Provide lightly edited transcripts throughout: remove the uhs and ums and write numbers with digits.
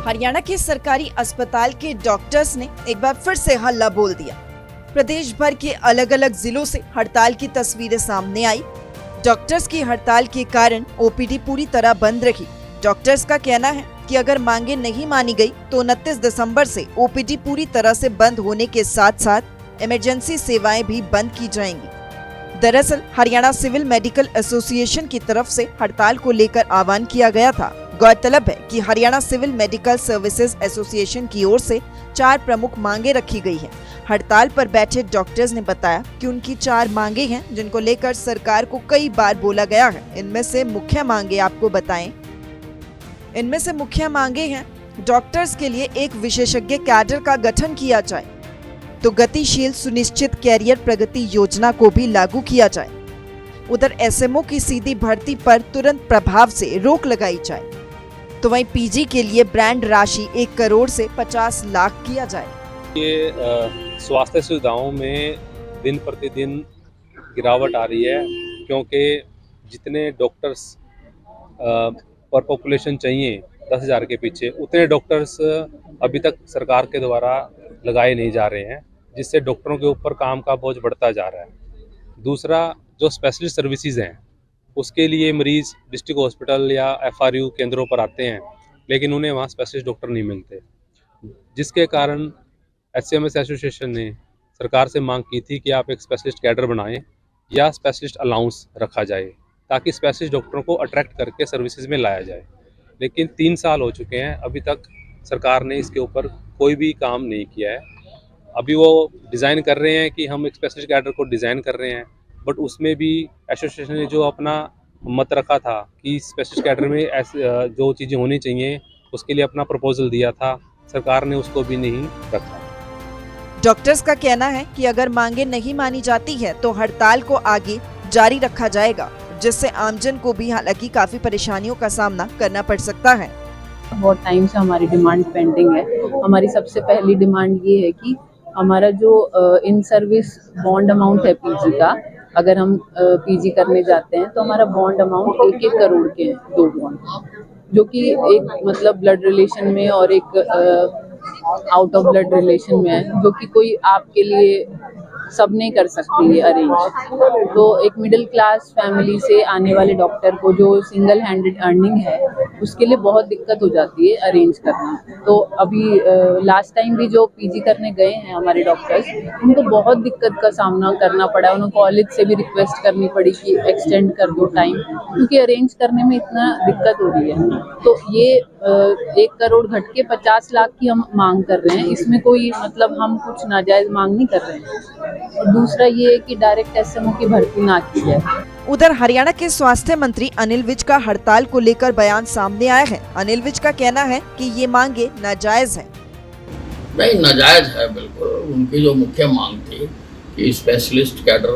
हरियाणा के सरकारी अस्पताल के डॉक्टर्स ने एक बार फिर से हल्ला बोल दिया। प्रदेश भर के अलग अलग जिलों से हड़ताल की तस्वीरें सामने आई। डॉक्टर्स की हड़ताल के कारण ओपीडी पूरी तरह बंद रही। डॉक्टर्स का कहना है कि अगर मांगे नहीं मानी गई तो 29 दिसंबर से ओपीडी पूरी तरह से बंद होने के साथ साथ इमरजेंसी सेवाएं भी बंद की जाएंगी। दरअसल हरियाणा सिविल मेडिकल एसोसिएशन की तरफ से हड़ताल को लेकर आह्वान किया गया था। गौरतलब है कि Haryana civil medical services association की ओर से 4 प्रमुख मांगे रखी गई हैं। हड़ताल पर बैठे डॉक्टर्स ने बताया कि उनकी 4 मांगे हैं जिनको लेकर सरकार को कई बार बोला गया है। इनमें से मुख्य मांगे आपको बताएं। इनमें से मुख्य मांगे हैं डॉक्टर्स के लिए एक विशेषज्ञ कैडर का गठन किया जाए, तो गतिशील सुनिश्चित कैरियर प्रगति योजना को भी लागू किया जाए। उधर एसएमओ की सीधी भर्ती पर तुरंत प्रभाव से रोक लगाई जाए। तो वहीं पीजी के लिए ब्रांड राशि 1 करोड़ से 50 लाख किया जाए। ये स्वास्थ्य सुविधाओं में दिन प्रतिदिन गिरावट आ रही है, क्योंकि जितने डॉक्टर्स पर पॉपुलेशन चाहिए 10,000 के पीछे, उतने डॉक्टर्स अभी तक सरकार के द्वारा लगाए नहीं जा रहे हैं, जिससे डॉक्टरों के ऊपर काम का बोझ बढ़ता जा रहा है। दूसरा, जो स्पेशलिस्ट सर्विसेज हैं उसके लिए मरीज डिस्ट्रिक्ट हॉस्पिटल या एफआरयू केंद्रों पर आते हैं, लेकिन उन्हें वहाँ स्पेशलिस्ट डॉक्टर नहीं मिलते, जिसके कारण एचसीएमएस एसोसिएशन ने सरकार से मांग की थी कि आप एक स्पेशलिस्ट कैडर बनाएं या स्पेशलिस्ट अलाउंस रखा जाए, ताकि स्पेशलिस्ट डॉक्टरों को अट्रैक्ट करके सर्विसेज में लाया जाए। लेकिन 3 साल हो चुके हैं, अभी तक सरकार ने इसके ऊपर कोई भी काम नहीं किया है। अभी वो डिज़ाइन कर रहे हैं कि हम एक स्पेशलिस्ट कैडर को डिज़ाइन कर रहे हैं, बट उसमें भी एसोसिएशन ने जो अपना मत रखा था कि स्पेशलिस्ट कैडर में ऐसे जो चीज़ें होनी चाहिए उसके लिए अपना प्रपोजल दिया था, सरकार ने उसको भी नहीं रखा। डॉक्टर्स का कहना है कि अगर मांगे नहीं मानी जाती है तो हड़ताल को आगे जारी रखा जाएगा, जिससे आमजन को भी हालांकि काफी परेशानियों का सामना करना पड़ सकता है। बहुत टाइम से हमारी डिमांड पेंडिंग है। हमारी सबसे पहली डिमांड ये है कि हमारा जो इन सर्विस बॉन्ड अमाउंट है पीजी का, अगर हम पीजी करने जाते हैं तो हमारा बॉन्ड अमाउंट 1-1 करोड़ के हैं, 2 बॉन्ड, जो कि एक मतलब ब्लड रिलेशन में और एक आउट ऑफ ब्लड रिलेशन में है, जो कि कोई आपके लिए सब नहीं कर सकती है अरेंज। तो एक मिडिल क्लास फैमिली से आने वाले डॉक्टर को जो सिंगल हैंडेड अर्निंग है उसके लिए बहुत दिक्कत हो जाती है अरेंज करना। तो अभी लास्ट टाइम भी जो पीजी करने गए हैं हमारे डॉक्टर्स, उनको बहुत दिक्कत का सामना करना पड़ा। उन्हें कॉलेज से भी रिक्वेस्ट करनी पड़ी कि एक्सटेंड कर दो टाइम, क्योंकि अरेंज करने में इतना दिक्कत हो रही है। तो ये 1 करोड़ घट के 50 लाख की हम मांग कर रहे हैं। इसमें कोई मतलब हम कुछ नाजायज मांग नहीं कर रहे हैं। और दूसरा ये है कि डायरेक्ट एसएमओ की भर्ती ना की जाए। उधर हरियाणा के स्वास्थ्य मंत्री अनिल विज का हड़ताल को लेकर बयान सामने आया है। अनिल विज का कहना है कि ये मांगे नाजायज हैं। नहीं, नाजायज है बिल्कुल। उनकी जो मुख्य मांग थी कि स्पेशलिस्ट कैडर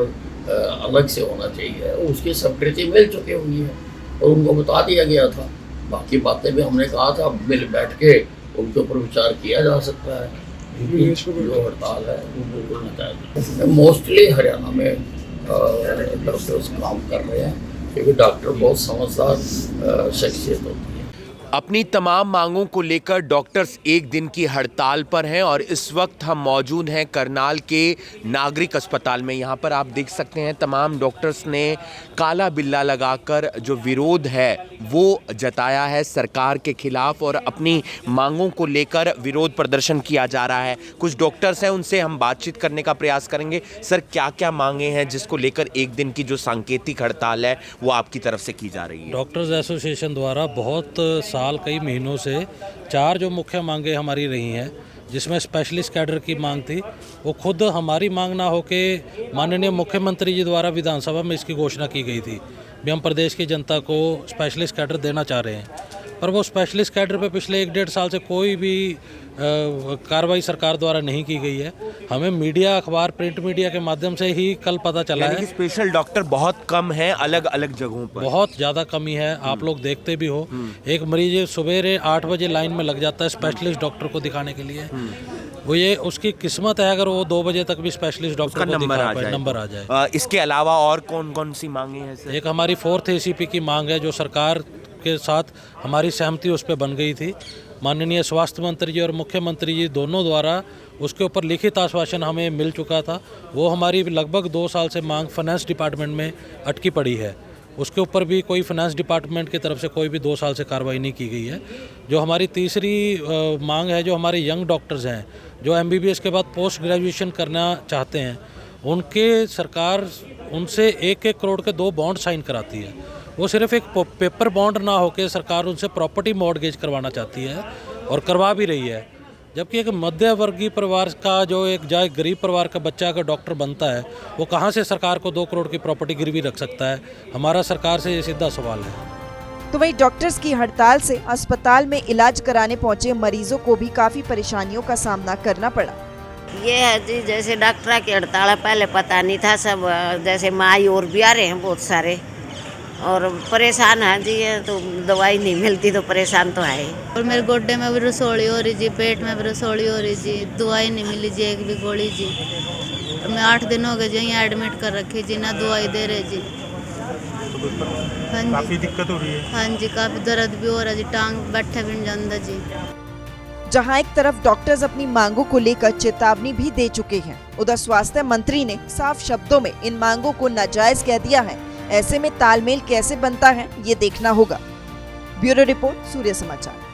अलग से होना चाहिए, उसकी स्वीकृति मिल चुकी हुई है और उनको बता दिया गया था। बाकी बातें भी हमने कहा था, मिल बैठ के उनके ऊपर विचार किया जा सकता है। जो हड़ताल है वो बिल्कुल नाजायज है। मोस्टली हरियाणा में डॉक्टर्स काम कर रहे हैं, क्योंकि डॉक्टर बहुत समझदार शख्सियत होती है। अपनी तमाम मांगों को लेकर डॉक्टर्स एक दिन की हड़ताल पर हैं और इस वक्त हम मौजूद हैं करनाल के नागरिक अस्पताल में। यहाँ पर आप देख सकते हैं तमाम डॉक्टर्स ने काला बिल्ला लगाकर जो विरोध है वो जताया है सरकार के खिलाफ और अपनी मांगों को लेकर विरोध प्रदर्शन किया जा रहा है। कुछ डॉक्टर्स हैं, उनसे हम बातचीत करने का प्रयास करेंगे। सर, क्या क्या मांगे हैं जिसको लेकर एक दिन की जो सांकेतिक हड़ताल है वो आपकी तरफ से की जा रही है? डॉक्टर्स एसोसिएशन द्वारा बहुत साल कई महीनों से 4 जो मुख्य मांगे हमारी रही हैं, जिसमें स्पेशलिस्ट कैडर की मांग थी। वो खुद हमारी मांग ना होके माननीय मुख्यमंत्री जी द्वारा विधानसभा में इसकी घोषणा की गई थी भी हम प्रदेश की जनता को स्पेशलिस्ट कैडर देना चाह रहे हैं। पर वो स्पेशलिस्ट कैडर पे पिछले 1-1.5 साल से कोई भी कार्रवाई सरकार द्वारा नहीं की गई है। हमें मीडिया, अखबार, प्रिंट मीडिया के माध्यम से ही कल पता चला है कि स्पेशल डॉक्टर बहुत कम है अलग अलग जगहों पर, बहुत ज़्यादा कमी है। आप लोग देखते भी हो, एक मरीज सवेरे 8 बजे लाइन में लग जाता है स्पेशलिस्ट डॉक्टर को दिखाने के लिए। वो ये उसकी किस्मत है अगर वो 2 बजे तक भी स्पेशलिस्ट डॉक्टर को नंबर आ जाए। इसके अलावा और कौन कौन सी मांगे हैं सर? एक हमारी 4th ACP की मांग है, जो सरकार के साथ हमारी सहमति उस पर बन गई थी। माननीय स्वास्थ्य मंत्री जी और मुख्यमंत्री जी दोनों द्वारा उसके ऊपर लिखित आश्वासन हमें मिल चुका था। वो हमारी लगभग 2 साल से मांग फाइनेंस डिपार्टमेंट में अटकी पड़ी है। उसके ऊपर भी कोई फाइनेंस डिपार्टमेंट की तरफ से कोई भी 2 साल से कार्रवाई नहीं की गई है। जो हमारी तीसरी मांग है, जो हमारे यंग डॉक्टर्स हैं जो MBBS के बाद पोस्ट ग्रेजुएशन करना चाहते हैं, उनके सरकार उनसे 1-1 करोड़ के 2 बॉन्ड साइन कराती है। वो सिर्फ एक पेपर बॉन्ड ना होकर सरकार उनसे प्रॉपर्टी मॉर्गेज करवाना चाहती है और करवा भी रही है। जबकि एक मध्य वर्गीय परिवार का जो एक गरीब परिवार का बच्चा अगर डॉक्टर बनता है, वो कहाँ से सरकार को 2 करोड़ की प्रॉपर्टी गिरवी रख सकता है? हमारा सरकार से ये सीधा सवाल है। तो वही डॉक्टर्स की हड़ताल से अस्पताल में इलाज कराने पहुंचे मरीजों को भी काफी परेशानियों का सामना करना पड़ा। ये है जी, जैसे डॉक्टर की हड़ताल है, पहले पता नहीं था। सब जैसे माई और भी आ रहे हैं बहुत सारे, और परेशान है जी। तो दवाई नहीं मिलती तो परेशान तो है। और मेरे गोड्डे में भी रसोली हो रही जी, पेट में भी रसोली हो रही जी, दवाई नहीं मिली जी, एक भी गोली जी। मैं 8 दिन हो गए जी यहाँ एडमिट कर रखी जी, ना दवाई दे रहे जी। हाँ जी, काफी दिक्कत हो रही है। हाँ जी, काफी दर्द भी हो रहा जी, टांग बैठा भी नहीं जाता जी। जहां एक तरफ डॉक्टर्स अपनी मांगों को लेकर चेतावनी भी दे चुके हैं, उधर स्वास्थ्य मंत्री ने साफ शब्दों में इन मांगों को नाजायज कह दिया है। ऐसे में तालमेल कैसे बनता है, ये देखना होगा। ब्यूरो रिपोर्ट, सूर्य समाचार।